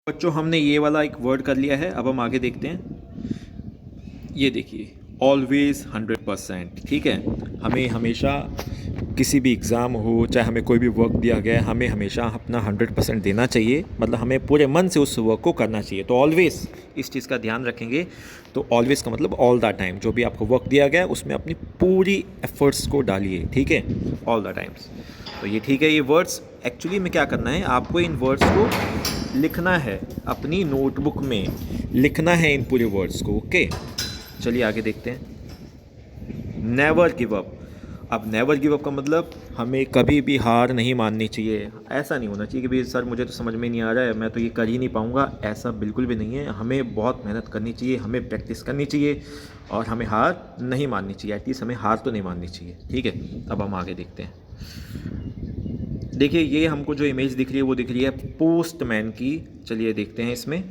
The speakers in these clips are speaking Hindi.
बच्चों हमने ये वाला एक वर्ड कर लिया है। अब हम आगे देखते हैं। ये देखिए, ऑलवेज 100%। ठीक है, हमें हमेशा किसी भी एग्ज़ाम हो, चाहे हमें कोई भी वर्क दिया गया है, हमें हमेशा अपना 100% देना चाहिए। मतलब हमें पूरे मन से उस वर्क को करना चाहिए। तो ऑलवेज़ इस चीज़ का ध्यान रखेंगे। तो ऑलवेज़ का मतलब ऑल द टाइम। जो भी आपको वर्क दिया गया है उसमें अपनी पूरी एफर्ट्स को डालिए। ठीक है, ऑल द टाइम्स। तो ये ठीक है, ये वर्ड्स एक्चुअली में क्या करना है, आपको इन वर्ड्स को लिखना है, अपनी नोटबुक में लिखना है इन पूरे वर्ड्स को। ओके, चलिए आगे देखते हैं। Never give up. अब नेवर गिव अप का मतलब हमें कभी भी हार नहीं माननी चाहिए। ऐसा नहीं होना चाहिए कि भाई सर मुझे तो समझ में नहीं आ रहा है, मैं तो ये कर ही नहीं पाऊँगा। ऐसा बिल्कुल भी नहीं है। हमें बहुत मेहनत करनी चाहिए, हमें प्रैक्टिस करनी चाहिए और हमें हार नहीं माननी चाहिए। एटलीस्ट हमें हार तो नहीं माननी चाहिए। ठीक है, अब हम आगे देखते हैं। देखिए, ये हमको जो इमेज दिख रही है वो दिख रही है पोस्टमैन की। चलिए देखते हैं इसमें।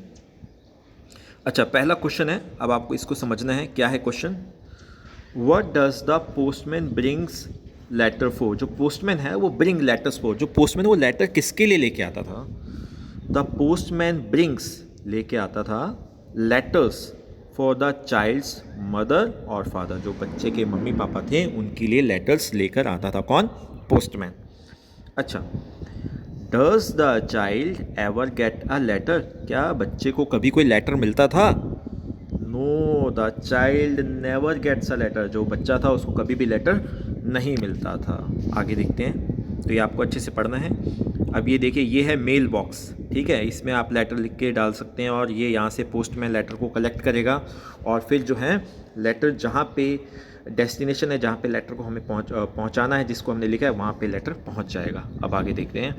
अच्छा, पहला क्वेश्चन है, अब आपको इसको समझना है। क्या है question? What does the postman brings letter for. जो पोस्टमैन है वो ब्रिंग लेटर्स फॉर। जो पोस्टमैन वो लेटर किसके लिए लेके आता था? द पोस्टमैन ब्रिंग्स लेके आता था letters for the childs mother और फादर। जो बच्चे के मम्मी पापा थे उनके लिए लेटर्स लेकर आता था। कौन? पोस्टमैन। अच्छा, does the child ever get a letter. क्या बच्चे को कभी कोई लेटर मिलता था? No, the child never gets a letter. जो बच्चा था उसको कभी भी लेटर नहीं मिलता था। आगे देखते हैं। तो ये आपको अच्छे से पढ़ना है। अब ये देखिए, ये है मेल बॉक्स। ठीक है, इसमें आप लेटर लिख के डाल सकते हैं और ये यहाँ से पोस्टमैन लेटर को कलेक्ट करेगा और फिर जो है लेटर जहाँ पे डेस्टिनेशन है, जहाँ पे लेटर को हमें पहुँचाना है, जिसको हमने लिखा है वहाँ पे लेटर पहुँच जाएगा। अब आगे देखते हैं।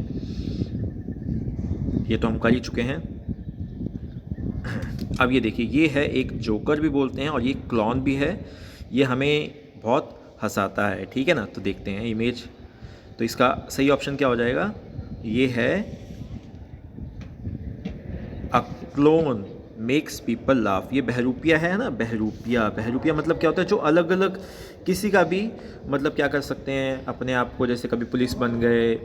ये तो हम कर ही चुके हैं। अब ये देखिए, ये है एक जोकर भी बोलते हैं और ये क्लॉन भी है। ये हमें बहुत हंसाता है। ठीक है ना, तो देखते हैं इमेज। तो इसका सही ऑप्शन क्या हो जाएगा? ये है अ क्लोन मेक्स पीपल लाफ। ये बहरूपिया है ना, बहरूपिया। बहरूपिया मतलब क्या होता है? जो अलग अलग किसी का भी मतलब क्या कर सकते हैं अपने आप को, जैसे कभी पुलिस बन गए,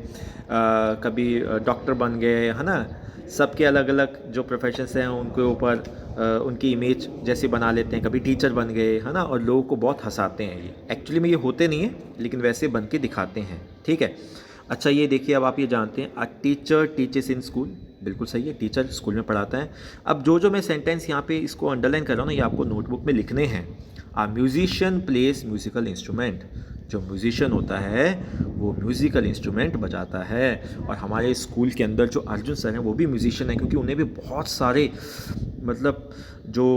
कभी डॉक्टर बन गए, है ना। सबके अलग अलग जो प्रोफेशंस हैं उनके ऊपर उनकी इमेज जैसे बना लेते हैं। कभी टीचर बन गए, है ना, और लोगों को बहुत हंसाते हैं। ये एक्चुअली में ये होते नहीं है, लेकिन वैसे बन के दिखाते हैं। ठीक है। अच्छा, ये देखिए, अब आप ये जानते हैं, a teacher teachers in school. बिल्कुल सही है, टीचर स्कूल में पढ़ाता है। अब जो जो मैं सेंटेंस यहाँ पे इसको अंडरलाइन कर रहा हूँ ना, ये आपको नोटबुक में लिखने हैं। आ म्यूजिशियन प्लेस म्यूजिकल इंस्ट्रूमेंट। जो म्यूजिशियन होता है वो म्यूज़िकल इंस्ट्रूमेंट बजाता है। और हमारे स्कूल के अंदर जो अर्जुन सर हैं वो भी म्यूजिशियन हैं, क्योंकि उन्हें भी बहुत सारे मतलब जो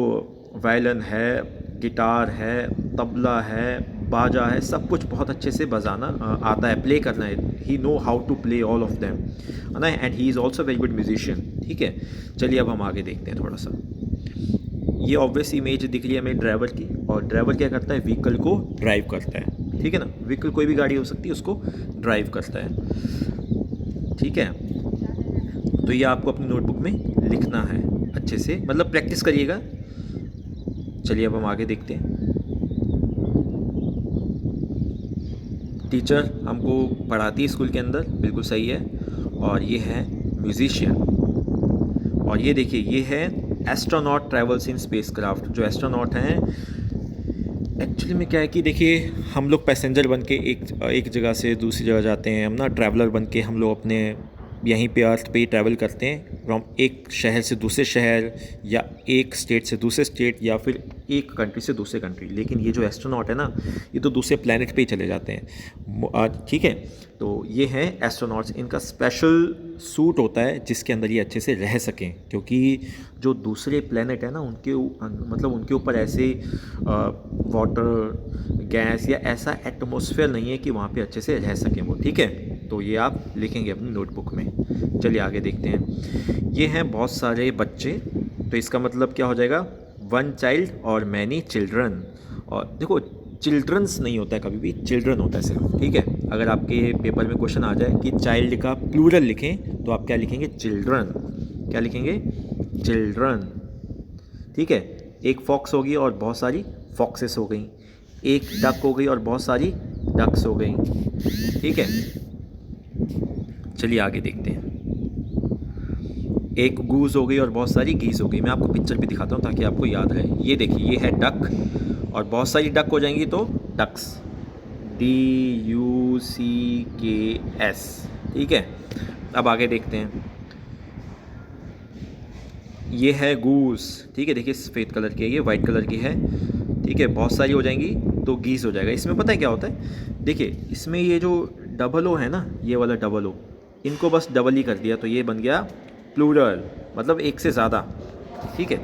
वायलिन है, गिटार है, तबला है, बाजा है, सब कुछ बहुत अच्छे से बजाना आता है, प्ले करना है। He know how to play all of them, है ना। And he is also very good musician. ठीक है, चलिए अब हम आगे देखते हैं थोड़ा सा। ये ऑब्वियस इमेज दिख रही है हमें ड्राइवर की, और ड्राइवर क्या करता है? व्हीकल को ड्राइव करता है। ठीक है ना, व्हीकल कोई भी गाड़ी हो सकती है, उसको ड्राइव करता है। ठीक है, तो ये आपको अपनी नोटबुक में लिखना है अच्छे से, मतलब प्रैक्टिस करिएगा। चलिए अब हम आगे देखते हैं। टीचर हमको पढ़ाती है स्कूल के अंदर, बिल्कुल सही है। और ये है म्यूजिशियन। और ये देखिए, ये है एस्ट्रोनॉट ट्रैवल्स इन स्पेसक्राफ्ट। जो एस्ट्रोनॉट हैं एक्चुअली में क्या है कि देखिए, हम लोग पैसेंजर बन के एक जगह से दूसरी जगह जाते हैं, हम ना ट्रैवलर बन के हम लोग अपने यहीं पे अर्थ पे ही ट्रैवल करते हैं। हम एक शहर से दूसरे शहर, या एक स्टेट से दूसरे स्टेट, या फिर एक कंट्री से दूसरे कंट्री। लेकिन ये जो एस्ट्रोनॉट है ना, ये तो दूसरे प्लेनेट पे ही चले जाते हैं। ठीक है, तो ये हैं एस्ट्रोनॉट्स। इनका स्पेशल सूट होता है जिसके अंदर ये अच्छे से रह सकें, क्योंकि जो दूसरे प्लेनेट है ना उनके मतलब उनके ऊपर ऐसे वाटर, गैस या ऐसा एटमॉस्फेयर नहीं है कि वहाँ पे अच्छे से रह सकें वो। ठीक है, तो ये आप लिखेंगे अपनी नोटबुक में। चलिए आगे देखते हैं। ये हैं बहुत सारे बच्चे, तो इसका मतलब क्या हो जाएगा? वन चाइल्ड और मैनी चिल्ड्रन। और देखो, चिल्ड्रंस नहीं होता है कभी भी, चिल्ड्रन होता है सिर्फ। ठीक है, अगर आपके पेपर में क्वेश्चन आ जाए कि चाइल्ड का प्लूरल लिखें, तो आप क्या लिखेंगे? चिल्ड्रन। क्या लिखेंगे? चिल्ड्रन। ठीक है, एक फॉक्स होगी और बहुत सारी फॉक्सेस हो गई, एक डक हो गई और बहुत सारी डक्स हो गई। ठीक है, चलिए आगे देखते हैं। एक गूज हो गई और बहुत सारी गीज हो गई। मैं आपको पिक्चर भी दिखाता हूँ ताकि आपको याद रहे। ये देखिए, ये है डक और बहुत सारी डक हो जाएंगी तो डक्स, DUCKS। ठीक है, अब आगे देखते हैं। ये है गूस। ठीक है, देखिए सफ़ेद कलर की है, ये वाइट कलर की है। ठीक है, बहुत सारी हो जाएंगी तो गीस हो जाएगा। इसमें पता है क्या होता है, देखिए इसमें ये जो डबल ओ है ना, ये वाला डबल ओ, इनको बस डबल ही कर दिया तो ये बन गया प्लूरल, मतलब एक से ज़्यादा। ठीक है,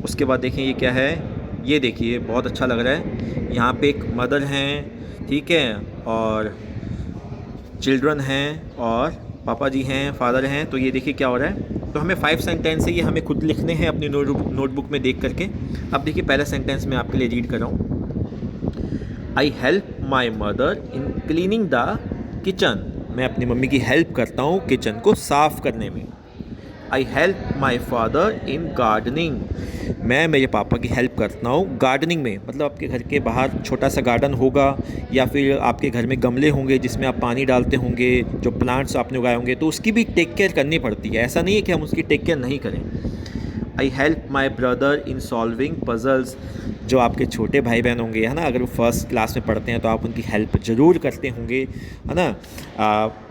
उसके बाद देखें ये क्या है, ये देखिए बहुत अच्छा लग रहा है। यहाँ पे एक मदर हैं, ठीक है, और चिल्ड्रन हैं और पापा जी हैं, फादर हैं। तो ये देखिए क्या हो रहा है, तो हमें 5 सेंटेंस है ये हमें खुद लिखने हैं अपनी नोटबुक में देख करके। अब देखिए पहला सेंटेंस मैं आपके लिए रीड कर रहा हूँ। I help my mother in cleaning the kitchen. मैं अपनी मम्मी की हेल्प करता हूँ किचन को साफ़ करने में। I help my father in gardening. मैं मेरे पापा की हेल्प करता हूँ गार्डनिंग में, मतलब आपके घर के बाहर छोटा सा गार्डन होगा या फिर आपके घर में गमले होंगे जिसमें आप पानी डालते होंगे, जो प्लांट्स आपने उगाए होंगे, तो उसकी भी टेक केयर करनी पड़ती है। ऐसा नहीं है कि हम उसकी टेक केयर नहीं करें। I help my brother in solving puzzles. जो आपके छोटे भाई बहन होंगे, है ना, अगर वो फर्स्ट क्लास में पढ़ते हैं तो आप उनकी हेल्प ज़रूर करते होंगे, है ना,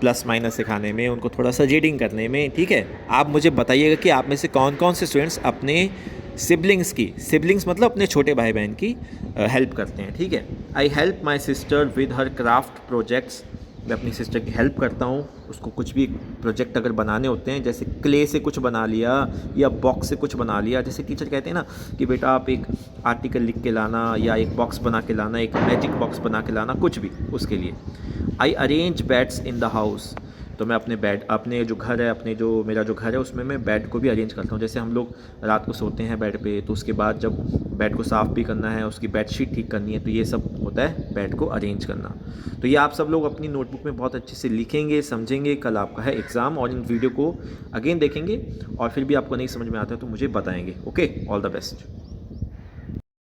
प्लस माइनस सिखाने में, उनको थोड़ा सा रीडिंग करने में। ठीक है, आप मुझे बताइएगा कि आप में से कौन कौन से स्टूडेंट्स अपने सिबलिंग्स मतलब अपने छोटे भाई बहन की हेल्प करते हैं। ठीक है, I help my sister with her craft projects. मैं अपनी सिस्टर की हेल्प करता हूँ, उसको कुछ भी प्रोजेक्ट अगर बनाने होते हैं, जैसे क्ले से कुछ बना लिया या बॉक्स से कुछ बना लिया। जैसे टीचर कहते हैं ना कि बेटा आप एक आर्टिकल लिख के लाना या एक बॉक्स बना के लाना, एक मैजिक बॉक्स बना के लाना, कुछ भी उसके लिए। आई arrange beds in the house. तो मैं अपने जो घर है, मेरा जो घर है उसमें मैं बेड को भी अरेंज करता हूँ। जैसे हम लोग रात को सोते हैं बेड पे, तो उसके बाद जब बेड को साफ़ भी करना है, उसकी बेडशीट ठीक करनी है, तो ये सब होता है बेड को अरेंज करना। तो ये आप सब लोग अपनी नोटबुक में बहुत अच्छे से लिखेंगे, समझेंगे। कल आपका है एग्ज़ाम और इन वीडियो को अगेन देखेंगे और फिर भी आपको नहीं समझ में आता है तो मुझे बताएंगे। Okay, all the best.